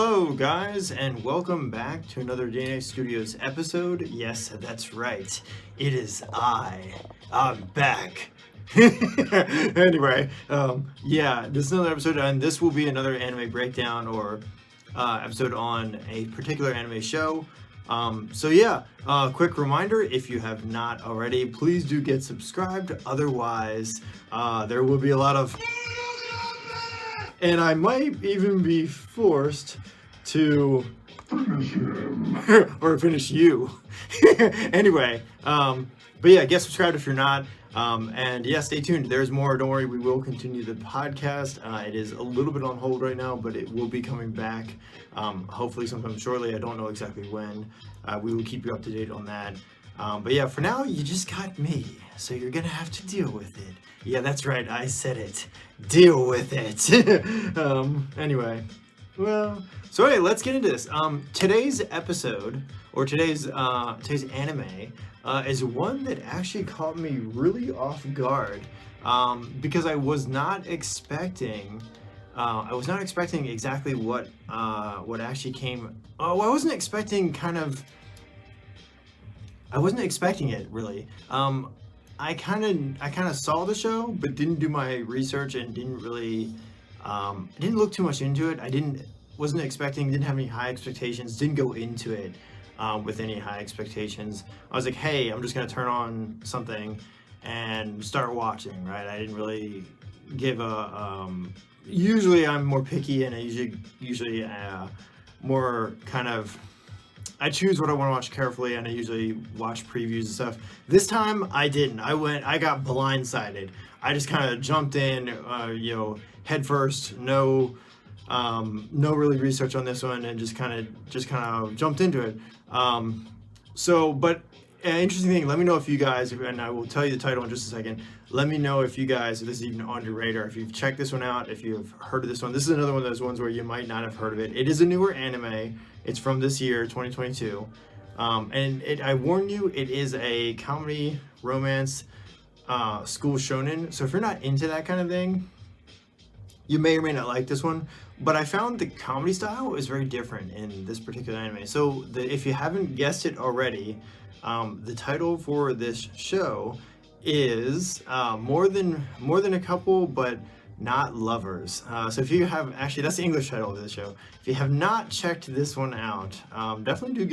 Hello guys, and welcome back to another DNA Studios episode. Yes, that's right. It is I'm back. Anyway, this is another episode, and this will be another anime breakdown or episode on a particular anime show. Quick reminder, if you have not already, please do get subscribed. Otherwise, there will be a lot of... And I might even be forced to finish him. Or finish you. Anyway, get subscribed if you're not. Stay tuned. There's more. Don't worry, we will continue the podcast. It is a little bit on hold right now, but it will be coming back. Hopefully sometime shortly. I don't know exactly when. We will keep you up to date on that. For now, you just got me. So you're gonna have to deal with it. Yeah, that's right. I said it. Deal with it. Let's get into this. Today's episode, or today's anime, is one that actually caught me really off guard, because I was not expecting exactly what actually came. I wasn't expecting it really. I kind of saw the show, but didn't do my research and didn't look too much into it. Didn't have any high expectations, didn't go into it with any high expectations. I was like, hey, I'm just gonna turn on something and start watching, right? I didn't really give usually I'm more picky, and I usually more kind of, I choose what I want to watch carefully, and I usually watch previews and stuff. This time I didn't. I got blindsided. I just kind of jumped in, head first, no really research on this one, and just kind of jumped into it. Interesting thing, let me know if you guys, and I will tell you the title in just a second, let me know if you guys, if this is even on your radar, if you've checked this one out, if you've heard of this one. This is another one of those ones where you might not have heard of it. It is a newer anime. It's from this year, 2022. I warn you, it is a comedy, romance, school shonen. So if you're not into that kind of thing, you may or may not like this one. But I found the comedy style is very different in this particular anime. So if you haven't guessed it already, the title for this show is more than a couple, but not lovers. So if you have, actually that's the English title of the show. If you have not checked this one out, definitely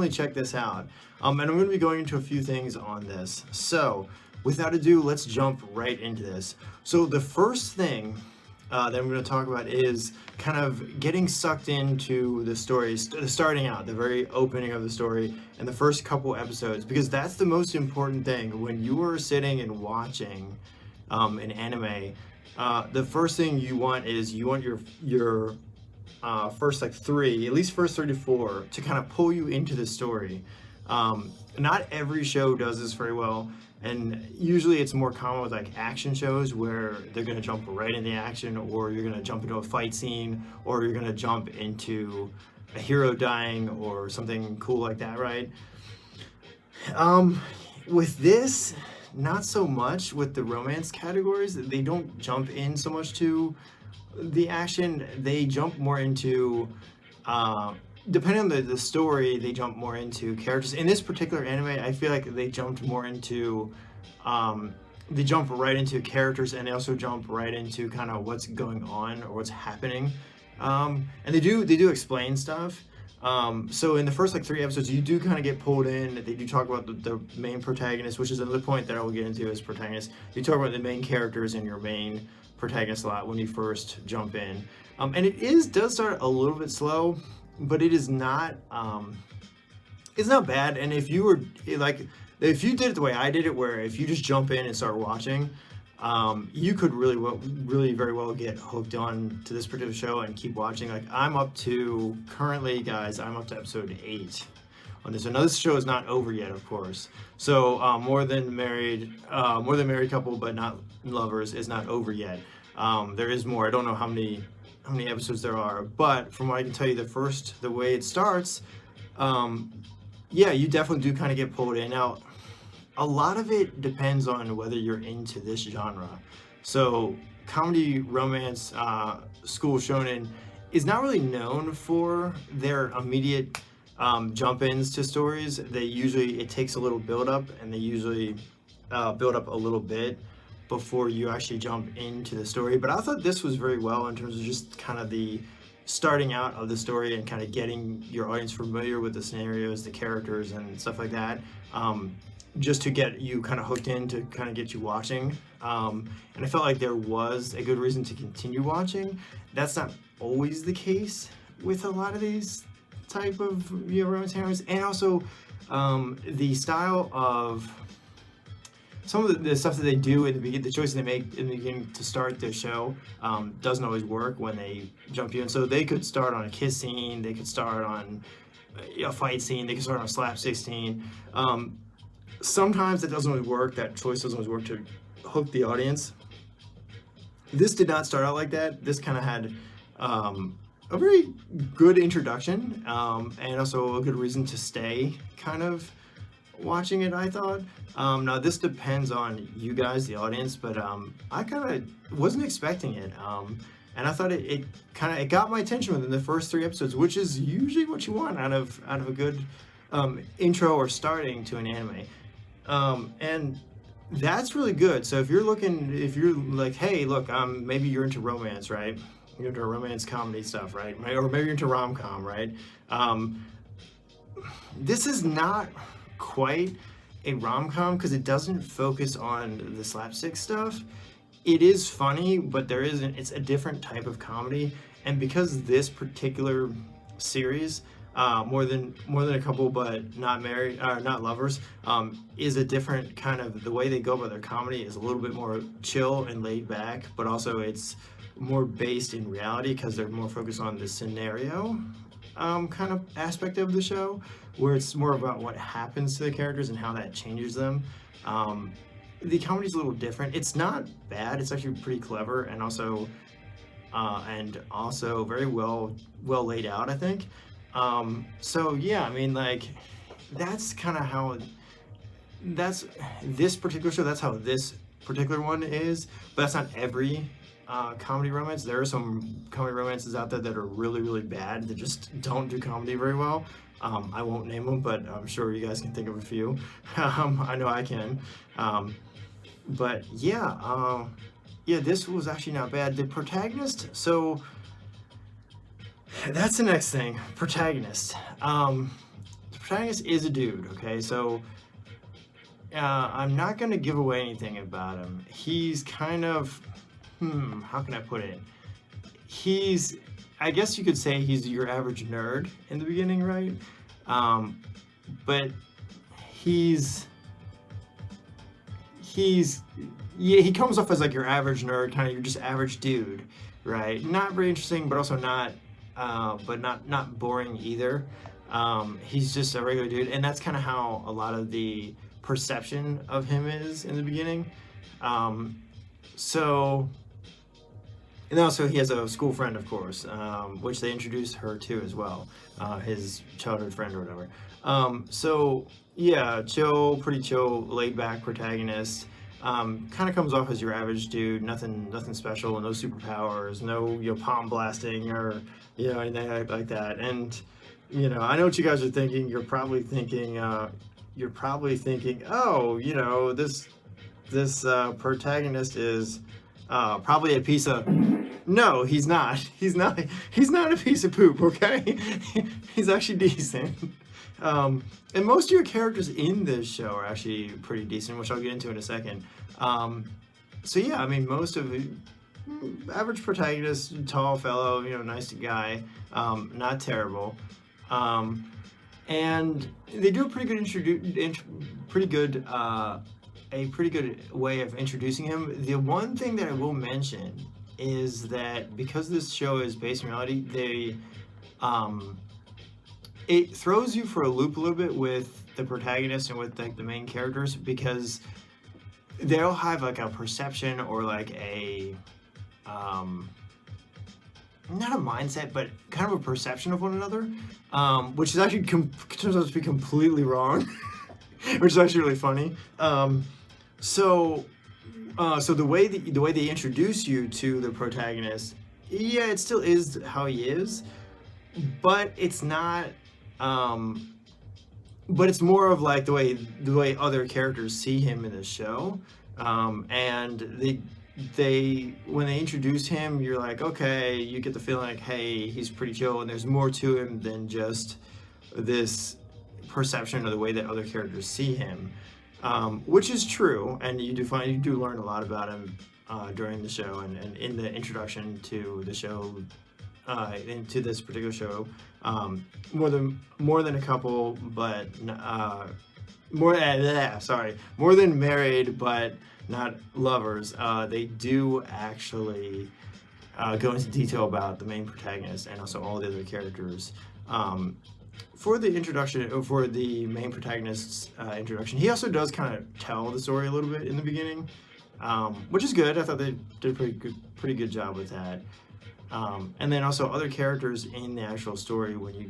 check this out. And I'm going to be going into a few things on this. So without ado, let's jump right into this. So the first thing that I'm going to talk about is kind of getting sucked into the story, starting out, the very opening of the story, and the first couple episodes, because that's the most important thing when you are sitting and watching an anime. The first thing you want is your first at least first 3 to 4 to kind of pull you into the story. Not every show does this very well, and usually it's more common with like action shows where they're going to jump right into the action, or you're going to jump into a fight scene, or you're going to jump into a hero dying or something cool like that, right? With this, not so much. With the romance categories, they don't jump in so much to the action. They jump more into, depending on the story, they jump more into characters. In this particular anime, I feel like they jumped more into, they jump right into characters, and they also jump right into kind of what's going on or what's happening. And they do explain stuff. So in the first 3 episodes, you do kind of get pulled in. They do talk about the main protagonist, which is another point that I will get into as protagonist. You talk about the main characters and your main protagonist a lot when you first jump in. And it does start a little bit slow, but it is not, it's not bad. And if you did it the way I did it, where if you just jump in and start watching, you could really very well get hooked on to this particular show and keep watching. Like currently, guys, I'm up to episode 8 on this. Another show is not over yet, of course. So more than married couple, but not lovers is not over yet. There is more. I don't know how many episodes there are, but from what I can tell you, the way it starts, you definitely do kind of get pulled in. Now, a lot of it depends on whether you're into this genre. So comedy, romance, school shonen is not really known for their immediate jump-ins to stories. It takes a little build-up, and they usually build up a little bit before you actually jump into the story. But I thought this was very well in terms of just kind of the starting out of the story and kind of getting your audience familiar with the scenarios, the characters, and stuff like that, just to get you kind of hooked in, to kind of get you watching. And I felt like there was a good reason to continue watching. That's not always the case with a lot of these type of romance animes, and also the style of some of the stuff that they do in the beginning, the choices they make in the beginning to start their show doesn't always work when they jump you in. So they could start on a kiss scene, they could start on a fight scene, they could start on a slapstick scene. Sometimes it doesn't always work, that choice doesn't always work to hook the audience. This did not start out like that. This kind of had a very good introduction, and also a good reason to stay kind of watching it, I thought. Now this depends on you guys, the audience, but I kind of wasn't expecting it, and I thought it got my attention within the first 3 episodes, which is usually what you want out of a good intro or starting to an anime, and that's really good. So if you're like, hey, look, maybe you're into romance, right? You're into romance comedy stuff, right? Or maybe you're into rom-com, right? This is not quite a rom-com because it doesn't focus on the slapstick stuff. It is funny, but it's a different type of comedy. And because this particular series, more than a couple but not married, not lovers, is a different kind of, the way they go about their comedy is a little bit more chill and laid back, but also it's more based in reality because they're more focused on the scenario kind of aspect of the show, where it's more about what happens to the characters and how that changes them. The comedy's a little different. It's not bad. It's actually pretty clever, and also very well laid out, I think. So yeah, I mean, like, that's kind of how that's this particular show. That's how this particular one is, but that's not every comedy romance. There are some comedy romances out there that are really, really bad, that just don't do comedy very well. I won't name them, but I'm sure you guys can think of a few. I know I can. But yeah, this was actually not bad. The protagonist, so that's the next thing. Protagonist. The protagonist is a dude, okay? So I'm not going to give away anything about him. He's kind of, how can I put it? I guess you could say he's your average nerd in the beginning, right? But he comes off as like your average nerd, kind of your just average dude, right? Not very interesting, but also not boring either. He's just a regular dude, and that's kind of how a lot of the perception of him is in the beginning. And also he has a school friend, of course, which they introduce her to as well, his childhood friend or whatever. So yeah, pretty chill, laid back protagonist. Kind of comes off as your average dude, nothing special, no superpowers, no palm blasting or anything like that. And I know what you guys are thinking. You're probably thinking, oh, this protagonist is probably a piece of. No, he's not. He's not a piece of poop. Okay, he's actually decent. And most of your characters in this show are actually pretty decent, which I'll get into in a second. So yeah, I mean, most of the average protagonist, tall fellow, nice guy, not terrible. And they do a pretty good way of introducing him. The one thing that I will mention is that because this show is based in reality, it throws you for a loop a little bit with the protagonist and with the main characters, because they'll have like a perception or like a not a mindset, but kind of a perception of one another, which is actually turns out to be completely wrong, which is actually really funny. So the way they introduce you to the protagonist yeah, it still is how he is, but it's not. Um, but it's more of like the way other characters see him in the show, and they when they introduce him, you're like, okay, you get the feeling like, hey, he's pretty chill, and there's more to him than just this perception of the way that other characters see him, which is true, and you do learn a lot about him during the show and in the introduction to the show, into this particular show, more than a couple, but more than married but not lovers. They do actually go into detail about the main protagonist and also all the other characters. For the introduction, for the main protagonist's introduction, he also does kind of tell the story a little bit in the beginning, which is good. I thought they did a pretty good job with that. And then also other characters in the actual story. When you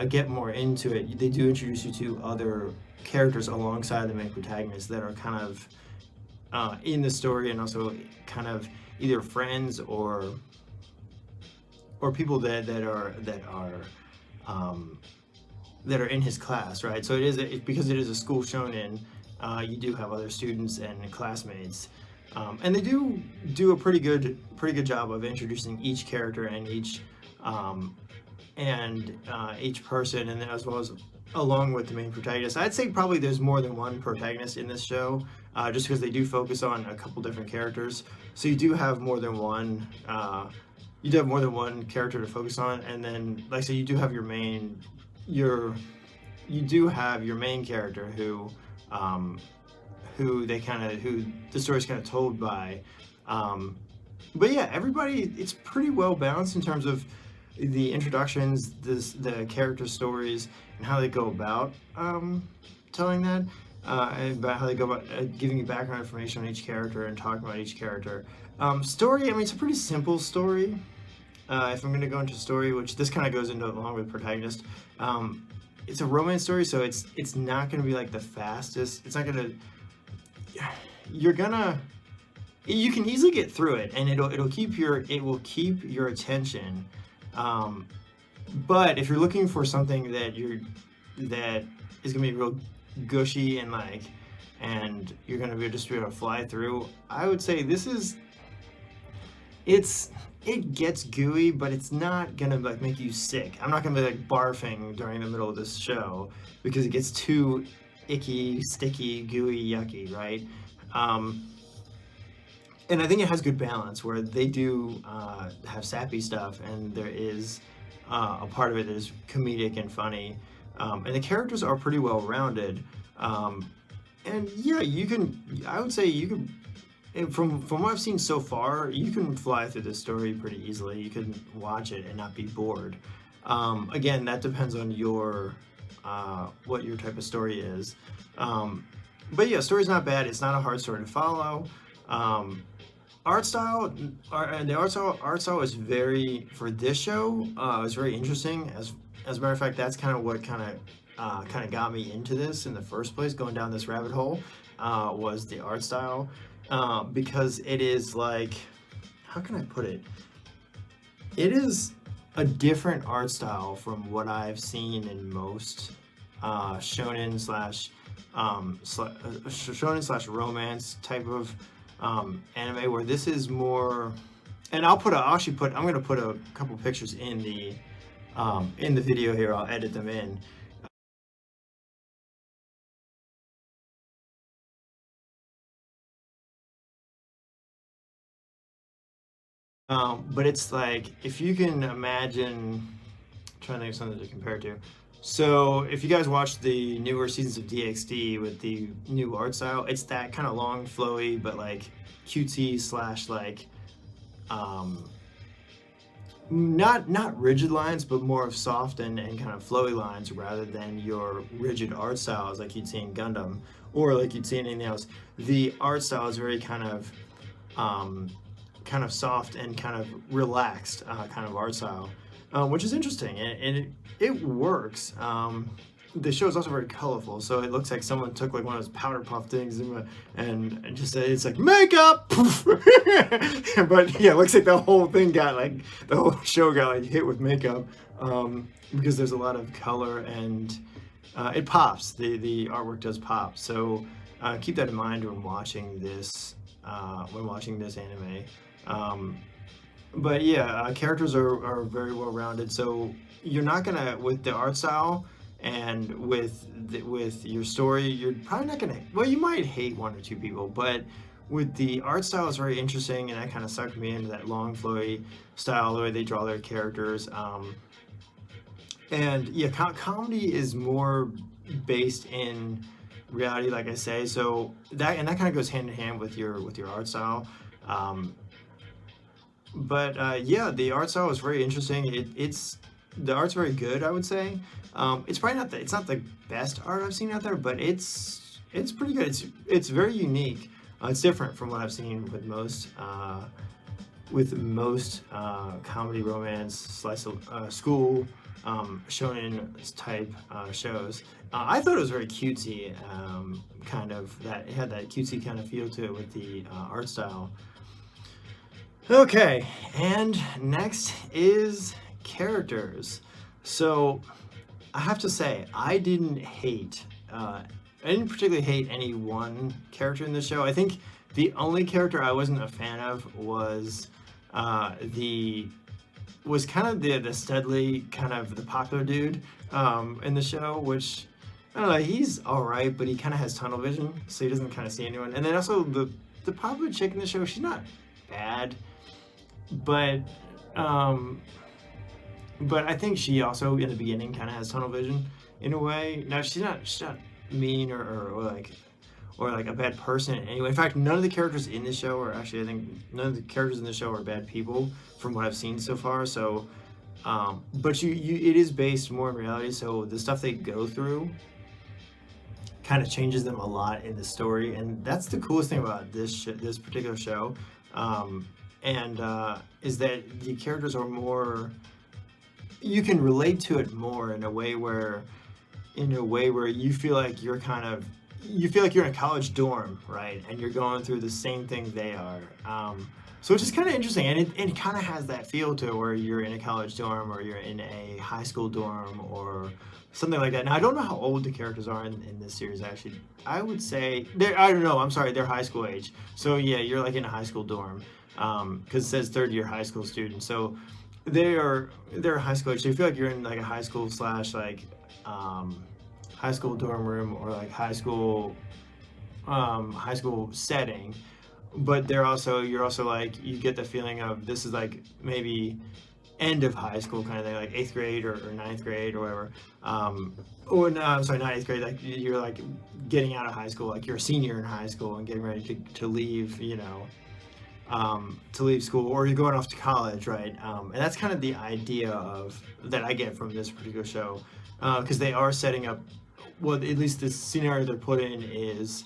get more into it, they do introduce you to other characters alongside the main protagonist that are kind of in the story, and also kind of either friends or people that are in his class, right? So because it is a school shonen, you do have other students and classmates, and they do a pretty good job of introducing each character and each person, and as well as along with the main protagonist. I'd say probably there's more than one protagonist in this show, just because they do focus on a couple different characters. So you do have more than one. You do have more than one character to focus on, and then, like I said, you do have your main character who the story's kind of told by. But yeah, everybody, it's pretty well balanced in terms of the introductions, the character stories, and how they go about telling that, and about how they go about giving you background information on each character and talking about each character. Story, I mean, it's a pretty simple story. If I'm going to go into story, which this kind of goes into along with protagonist, it's a romance story, so it's not going to be like the fastest. It's not going to. You can easily get through it, and it will keep your attention. But if you're looking for something that is going to be real gushy and you're going to be just be able to fly through, I would say it gets gooey, but it's not gonna make you sick. I'm not gonna be barfing during the middle of this show because it gets too icky, sticky, gooey, yucky, right? And I think it has good balance where they do have sappy stuff, and there is a part of it that is comedic and funny, and the characters are pretty well rounded. And yeah, I would say you can. And from what I've seen so far, you can fly through this story pretty easily. You can watch it and not be bored. Again, that depends on what your type of story is. But yeah, story's not bad. It's not a hard story to follow. Art style is for this show, is very interesting. As a matter of fact, that's kind of what got me into this in the first place. Going down this rabbit hole was the art style. Because it is how can I put it? It is a different art style from what I've seen in most shonen slash romance type of anime, where this is more. And I'm gonna put a couple pictures in the video here. I'll edit them in. But it's if you can imagine, I'm trying to think of something to compare it to. So if you guys watch the newer seasons of DxD with the new art style, it's that kind of long, flowy, but cutesy slash not rigid lines, but more of soft and kind of flowy lines rather than your rigid art styles like you'd see in Gundam or like you'd see in anything else. The art style is very kind of soft and kind of relaxed kind of art style, which is interesting, and it works. the show is also very colorful, so it looks like someone took like one of those powder puff things and just it's like makeup. But yeah, it looks like the whole thing got like the whole show got like hit with makeup, because there's a lot of color and it pops. The artwork does pop. So keep that in mind when watching this anime. But yeah, characters are very well rounded. So you're not gonna, with the art style and with your story, you're probably not gonna. Well, you might hate one or two people, but with the art style, it's very interesting, and that kind of sucked me into that long, flowy style, the way they draw their characters. And yeah, comedy is more based in reality, like I say. So that kind of goes hand in hand with your art style. But yeah, the art style is very interesting. The art's very good, I would say. It's probably not the best art I've seen out there, but it's pretty good. It's very unique. It's different from what I've seen with most comedy, romance, slice of school, shonen type shows. I thought it was very cutesy, kind of that it had that cutesy kind of feel to it with the art style. Okay, and next is characters. So I have to say, I didn't particularly hate any one character in the show. I think the only character I wasn't a fan of was kind of the Studley, kind of the popular dude in the show, which I don't know, he's alright, but he kind of has tunnel vision, so he doesn't kind of see anyone. And then also the popular chick in the show, she's not bad, but I think she also in the beginning kind of has tunnel vision in a way. Now she's not mean or like a bad person anyway. In fact, none of the characters in the show are actually, I think none of the characters in the show are bad people from what I've seen so far. So, but it is based more in reality. So the stuff they go through kind of changes them a lot in the story, and that's the coolest thing about this particular show. Is that the characters are more, you can relate to it more in a way where you feel like you're in a college dorm, right? And you're going through the same thing they are. So it's just kind of interesting, and it kind of has that feel to it where you're in a college dorm or you're in a high school dorm or something like that. Now, I don't know how old the characters are in this series, actually. I would say, they're high school age. So yeah, you're like in a high school dorm, because it says third year high school student. So they're high school age. So you feel like you're in like a high school / like high school dorm room or like high school setting. But you're also like, you get the feeling of this is like maybe end of high school kind of thing, like 8th grade or 9th grade or whatever. Or no, I'm sorry, not 8th grade. Like you're like getting out of high school, like you're a senior in high school and getting ready to leave, to leave school, or you're going off to college, right? And that's kind of the idea that I get from this particular show, because they are setting up. Well, at least the scenario they're put in is,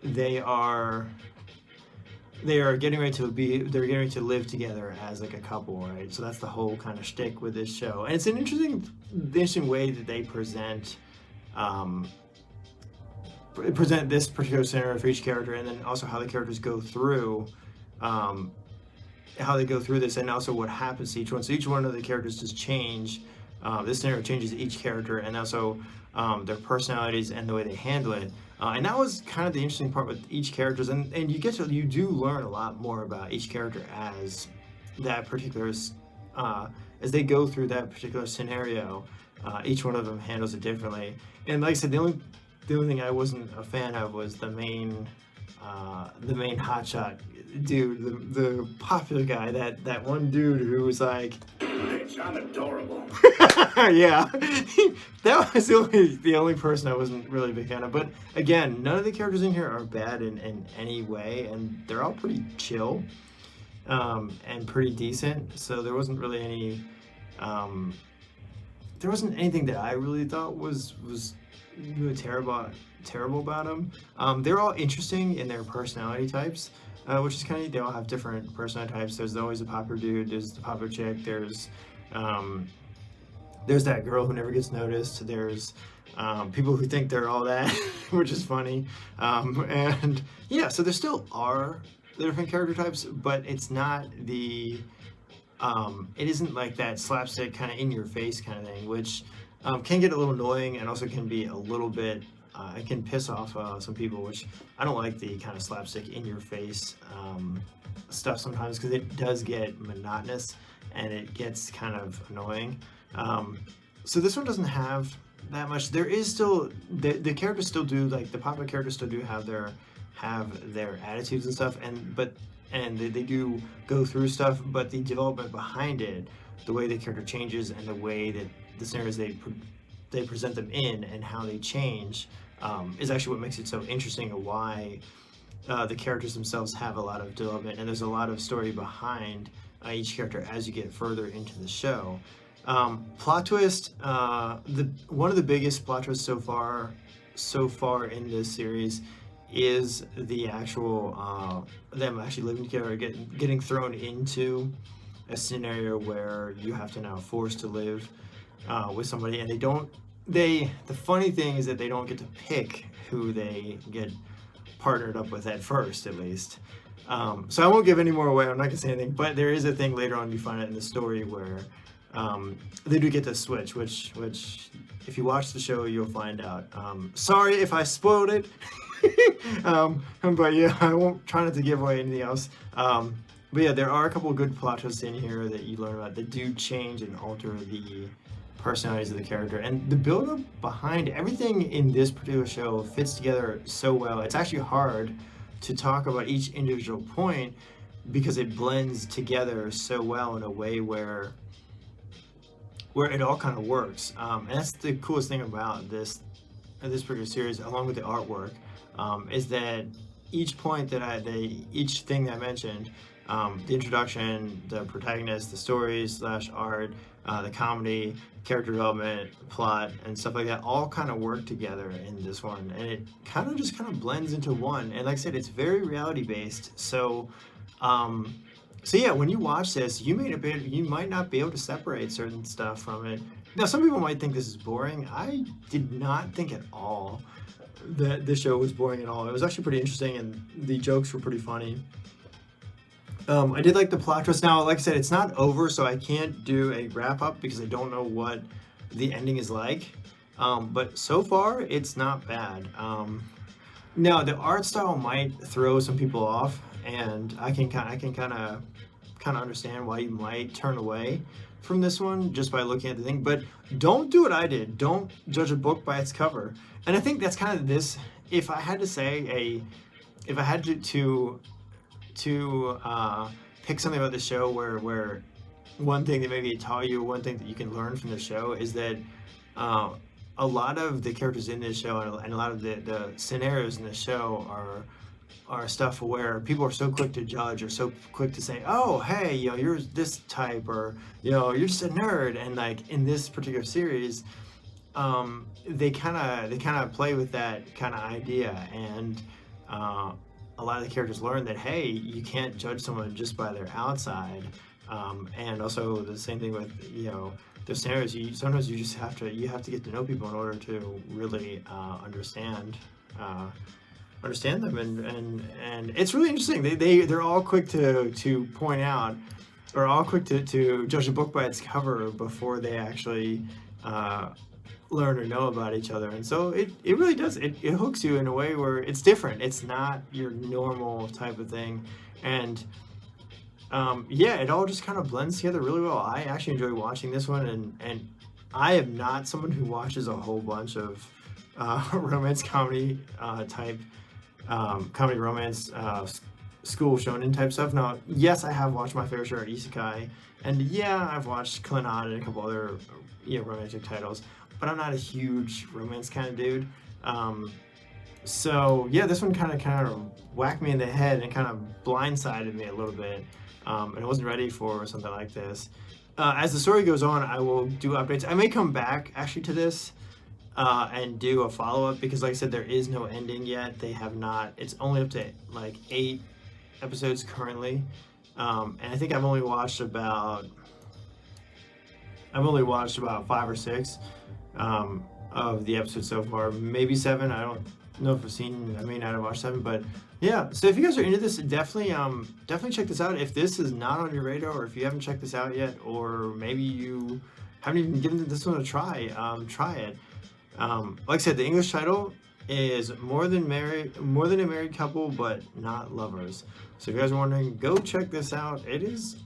they are getting ready to live together as like a couple, right? So that's the whole kind of shtick with this show, and it's an interesting way that they present this particular scenario for each character, and then also how the characters go through this, and also what happens to each one. So each one of the characters does change. This scenario changes each character, and also their personalities and the way they handle it. And that was kind of the interesting part with each characters, and you do learn a lot more about each character as that particular as they go through that particular scenario. Each one of them handles it differently, and like I said, the only thing I wasn't a fan of was the main hotshot dude, the popular guy, that one dude who was like, Bitch, I'm adorable. yeah, that was the only person I wasn't really a big fan of. But again, none of the characters in here are bad in any way, and they're all pretty chill, and pretty decent. So there wasn't really any, there wasn't anything that I really thought was really terrible about them. They're all interesting in their personality types, which is kind of, they all have different personality types. There's always a popular dude, there's the popular chick, there's There's that girl who never gets noticed. There's people who think they're all that, which is funny. And yeah, so there still are the different character types, but it's not it isn't like that slapstick kind of in your face kind of thing, which can get a little annoying and also can be a little bit, it can piss off some people, which I don't like the kind of slapstick in your face stuff sometimes because it does get monotonous and it gets kind of annoying. So this one doesn't have that much. There is still the characters still do, like the popular characters still do have their attitudes and stuff, and they do go through stuff, but the development behind it, the way the character changes and the way that the scenarios they present them in and how they change is actually what makes it so interesting, and why the characters themselves have a lot of development, and there's a lot of story behind each character as you get further into the show. Plot twist, one of the biggest plot twists so far in this series is the actual them actually living together, getting thrown into a scenario where you have to now force to live with somebody, and the funny thing is that they don't get to pick who they get partnered up with at first, at least. So I won't give any more away. I'm not gonna say anything, but there is a thing later on you find out in the story where they do get to switch, which if you watch the show you'll find out. Sorry if I spoiled it. But yeah, I won't try not to give away anything else. But yeah, there are a couple of good plot twists in here that you learn about that do change and alter the personalities of the character, and the build-up behind everything in this particular show fits together so well. It's actually hard to talk about each individual point because it blends together so well in a way where it all kind of works. And that's the coolest thing about this particular series, along with the artwork, is that each point each thing that I mentioned, the introduction, the protagonist, the stories / art, the comedy, character development, plot, and stuff like that, all kind of work together in this one, and it kind of blends into one. And like I said, it's very reality based. So yeah, when you watch this, you might not be able to separate certain stuff from it. Now, some people might think this is boring. I did not think at all that the show was boring at all. It was actually pretty interesting, and the jokes were pretty funny. I did like the plot twist. Now, like I said, it's not over, so I can't do a wrap up because I don't know what the ending is like. But so far, it's not bad. Now, the art style might throw some people off, and I can kind of understand why you might turn away from this one just by looking at the thing. But don't do what I did. Don't judge a book by its cover. And I think that's kind of this. If I had to say if I had to pick something about the show where one thing that maybe it taught you, one thing that you can learn from the show, is that a lot of the characters in this show and a lot of the scenarios in the show are stuff where people are so quick to judge or so quick to say, oh, hey, you're this type, or you're just a nerd. And like in this particular series, they kind of play with that kind of idea, and a lot of the characters learn that, hey, you can't judge someone just by their outside. And also the same thing with the scenarios. Sometimes you just have to get to know people in order to really understand them, and it's really interesting. They're all quick to point out, or all quick to judge a book by its cover before they actually learn or know about each other. And so it really does, it hooks you in a way where it's different. It's not your normal type of thing. And yeah, it all just kind of blends together really well. I actually enjoy watching this one, and I am not someone who watches a whole bunch of romance comedy type comedy romance school shonen type stuff. Now, yes, I have watched my fair share of isekai, and yeah, I've watched Clannad and a couple other romantic titles, but I'm not a huge romance kind of dude. So yeah, this one kind of whacked me in the head and kind of blindsided me a little bit, and I wasn't ready for something like this. As the story goes on, I will do updates. I may come back actually to this and do a follow-up, because like I said, there is no ending yet. They have not. It's only up to like 8 episodes currently, and I think I've only watched about I've only watched about 5 or 6 of the episodes so far, maybe 7. I don't know if I've seen. I may not have watched 7, but yeah. So if you guys are into this, definitely check this out. If this is not on your radar, or if you haven't checked this out yet, or maybe you haven't even given this one a try, try it. Like I said, the English title is more than a married couple, but not lovers. So if you guys are wondering, go check this out. It is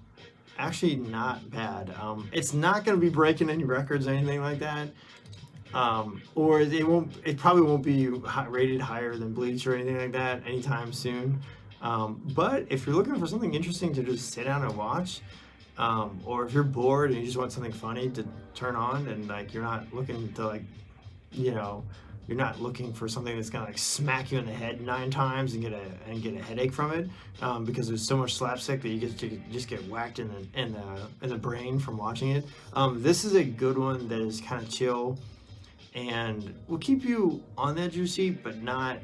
actually not bad. It's not going to be breaking any records or anything like that. Or it probably won't be rated higher than Bleach or anything like that anytime soon. But if you're looking for something interesting to just sit down and watch, or if you're bored and you just want something funny to turn on, and like you're not looking to like, you're not looking for something that's gonna like smack you in the head 9 times and get a headache from it, because there's so much slapstick that you just get whacked in the brain from watching it. This is a good one that is kind of chill and will keep you on the edge of your seat, but not.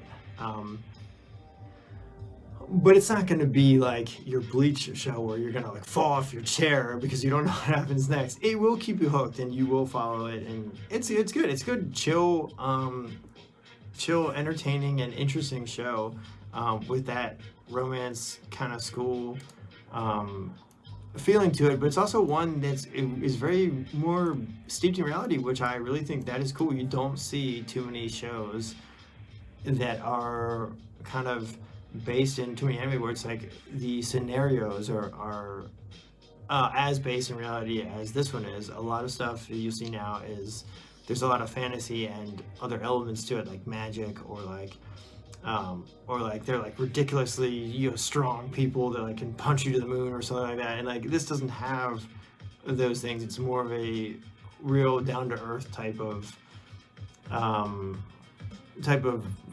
But it's not going to be like your Bleach show where you're going to like fall off your chair because you don't know what happens next. It will keep you hooked and you will follow it, and it's good. It's good, chill, entertaining and interesting show, with that romance kind of school feeling to it. But it's also one is very more steeped in reality, which I really think that is cool. You don't see too many shows that are kind of based in too many anime where it's like the scenarios are as based in reality as this one is. A lot of stuff that you see now is there's a lot of fantasy and other elements to it, like magic, or like they're like ridiculously strong people that like can punch you to the moon or something like that. And like this doesn't have those things. It's more of a real down to earth type of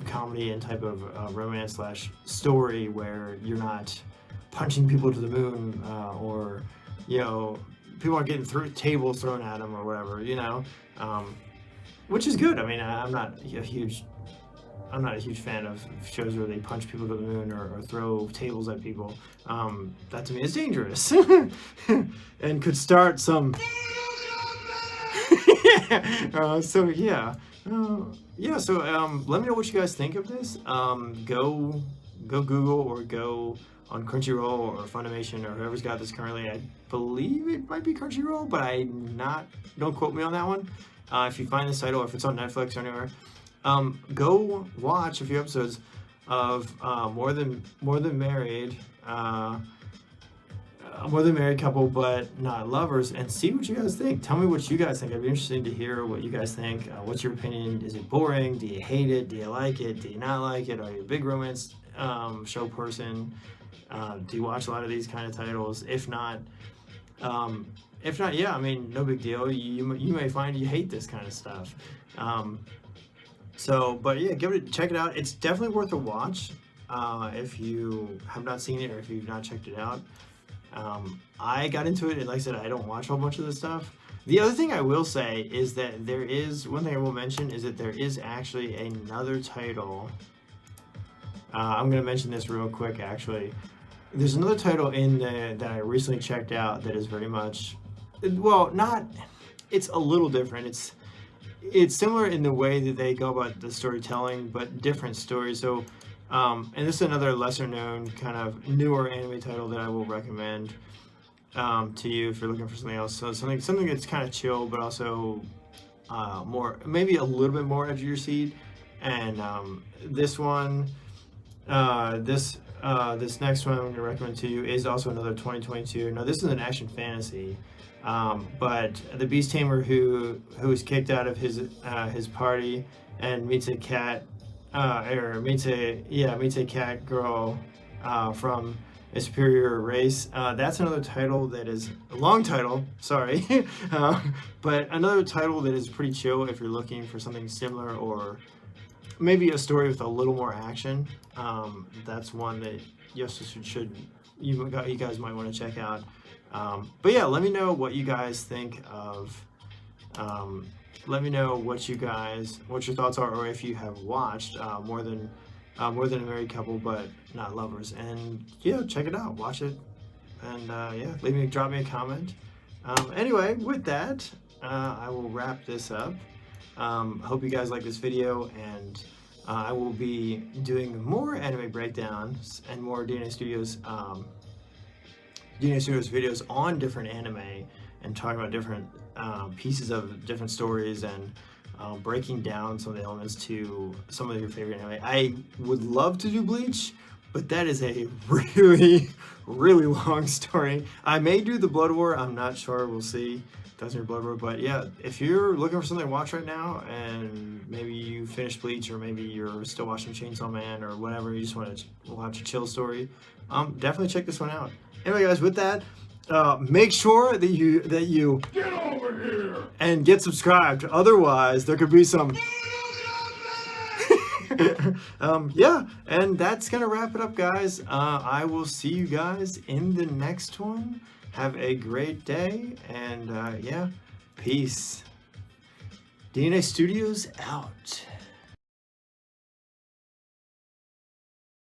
comedy and type of romance / story where you're not punching people to the moon, or people aren't getting tables thrown at them or whatever, which is good. I mean, I'm not a huge fan of shows where they punch people to the moon or throw tables at people. That to me is dangerous and could start some. So let me know what you guys think of this. Go Google or go on Crunchyroll or Funimation or whoever's got this currently. I believe it might be Crunchyroll, but don't quote me on that one. If you find this title, if it's on Netflix or anywhere, go watch a few episodes of More Than Married. More than married couple, but not lovers, and see what you guys think. Tell me what you guys think. I'd be interested to hear what you guys think. What's your opinion? Is it boring? Do you hate it? Do you like it? Do you not like it? Are you a big romance show person? Do you watch a lot of these kind of titles? If not, yeah, I mean, no big deal. You may find you hate this kind of stuff. But yeah, check it out. It's definitely worth a watch if you have not seen it or if you've not checked it out. I got into it, and like I said, I don't watch a whole bunch of this stuff. The other thing I will say is that one thing I will mention is that there is actually another title. I'm going to mention this real quick, actually. There's another title that I recently checked out that is very much, it's a little different. It's similar in the way that they go about the storytelling, but different stories. So, and this is another lesser known kind of newer anime title that I will recommend to you if you're looking for something else. So something that's kind of chill, but also maybe a little bit more edge of your seat. And this one, this next one I'm going to recommend to you is also another 2022. Now this is an action fantasy, but the beast tamer who is kicked out of his party and meets a cat. Meets a cat girl from a superior race. That's another title that is a long title, sorry, but another title that is pretty chill if you're looking for something similar or maybe a story with a little more action. That's one that you guys might want to check out. But yeah, let me know what you guys think of. Let me know what your thoughts are, or if you have watched more than a married couple but not lovers. And yeah, check it out, watch it, and drop me a comment. Anyway, with that, I will wrap this up. Hope you guys like this video, and I will be doing more anime breakdowns and more DNA Studios videos on different anime and talking about different pieces of different stories and breaking down some of the elements to some of your favorite anime. I would love to do Bleach, but that is a really, really long story. I may do the Blood War. I'm not sure. We'll see. Doesn't Blood War, but yeah, if you're looking for something to watch right now, and maybe you finished Bleach, or maybe you're still watching Chainsaw Man, or whatever, you just want to watch a chill story, definitely check this one out. Anyway, guys, with that, make sure that you Get over here! and get subscribed. Otherwise, there could be some. Yeah, and that's gonna wrap it up, guys. I will see you guys in the next one. Have a great day, and yeah, peace. DNA Studios out.